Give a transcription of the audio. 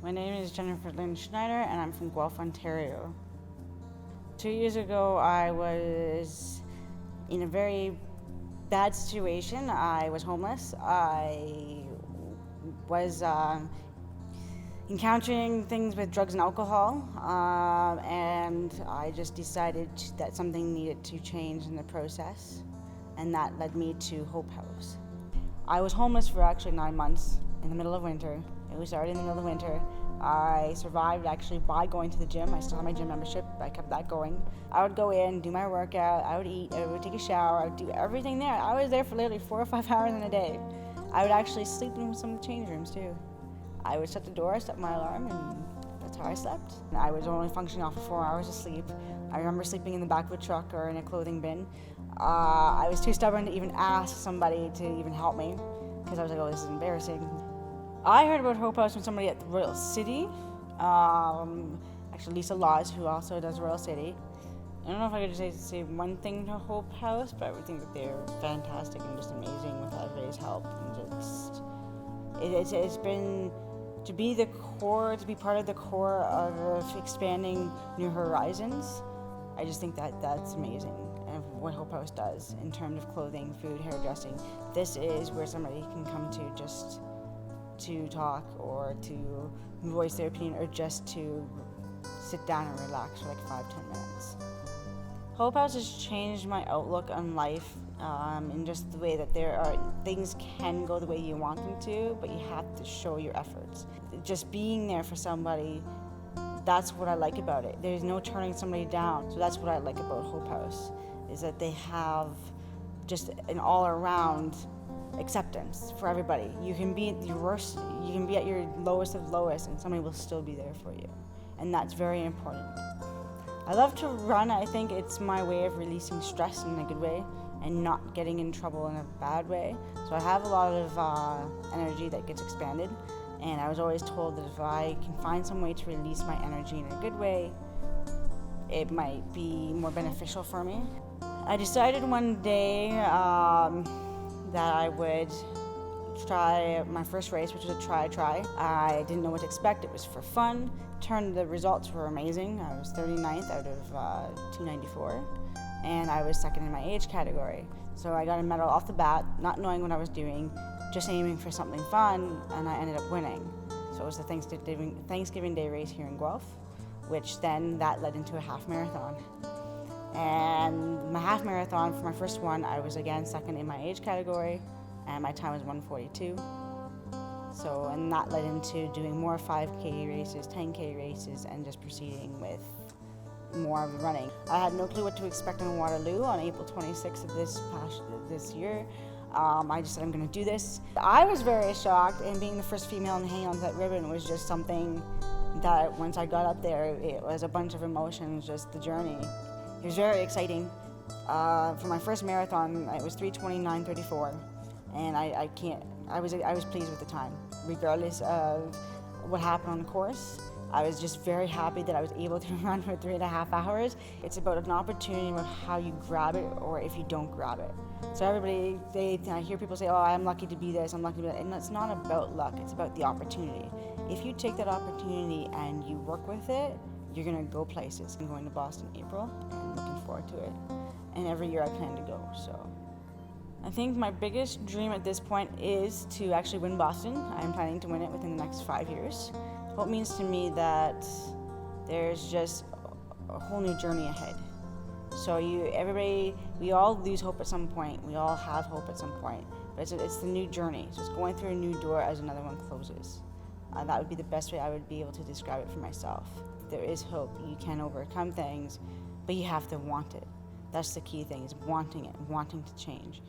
My name is Jenn Schneider and I'm from Guelph, Ontario. 2 years ago I was in a very bad situation. I was homeless. I was encountering things with drugs and alcohol, and I just decided that something needed to change in the process, and that led me to Hope House. I was homeless for actually 9 months in the middle of winter. It was started in the middle of winter. I survived actually by going to the gym. I still have my gym membership. I kept that going. I would go in, do my workout, I would eat, I would take a shower, I would do everything there. I was there for literally 4 or 5 hours in a day. I would actually sleep in some of the change rooms too. I would shut the door, set my alarm, and that's how I slept. I was only functioning off of 4 hours of sleep. I remember sleeping in the back of a truck or in a clothing bin. I was too stubborn to even ask somebody to even help me because I was like, oh, this is embarrassing. I heard about Hope House from somebody at the Royal City. Actually, Lisa Laws, who also does Royal City. I don't know if I could just say one thing to Hope House, but I would think that they're fantastic and just amazing with everybody's help. And just, it's been to be the core, to be part of the core of expanding new horizons. I just think that that's amazing, and what Hope House does in terms of clothing, food, hairdressing. This is where somebody can come to just to talk or to voice their opinion or just to sit down and relax for like 5-10 minutes. Hope House has changed my outlook on life in just the way that things can go the way you want them to, but you have to show your efforts. Just being there for somebody, that's what I like about it. There's no turning somebody down. So that's what I like about Hope House, is that they have just an all-around acceptance for everybody. You can be at your worst, you can be at your lowest of lowest, and somebody will still be there for you. And that's very important. I love to run. I think it's my way of releasing stress in a good way and not getting in trouble in a bad way. So I have a lot of energy that gets expanded, and I was always told that if I can find some way to release my energy in a good way, it might be more beneficial for me. I decided one day that I would try my first race, which was a try. I didn't know what to expect. It was for fun. The results were amazing. I was 39th out of 294, and I was second in my age category. So I got a medal off the bat, not knowing what I was doing, just aiming for something fun, and I ended up winning. So it was the Thanksgiving Day race here in Guelph, which then that led into a half marathon. And my half marathon, for my first one, I was again second in my age category, and my time was 1:42. So, and that led into doing more 5K races, 10K races, and just proceeding with more of the running. I had no clue what to expect in Waterloo on April 26th of this year. I just said, I'm going to do this. I was very shocked, and being the first female and hanging on that ribbon was just something that once I got up there, it was a bunch of emotions, just the journey. It was very exciting. For my first marathon, it was 3:29:34, and I was pleased with the time, regardless of what happened on the course. I was just very happy that I was able to run for 3.5 hours. It's about an opportunity about how you grab it or if you don't grab it. So everybody, I hear people say, oh, I'm lucky to be this, I'm lucky to be that. And it's not about luck, it's about the opportunity. If you take that opportunity and you work with it, you're gonna go places. I'm going to Boston in April and looking forward to it. And every year I plan to go, so. I think my biggest dream at this point is to actually win Boston. I'm planning to win it within the next 5 years. Hope means to me that there's just a whole new journey ahead. So we all lose hope at some point. We all have hope at some point, but it's the new journey. So it's going through a new door as another one closes. That would be the best way I would be able to describe it for myself. There is hope. You can overcome things, but you have to want it. That's the key thing, is wanting it, wanting to change.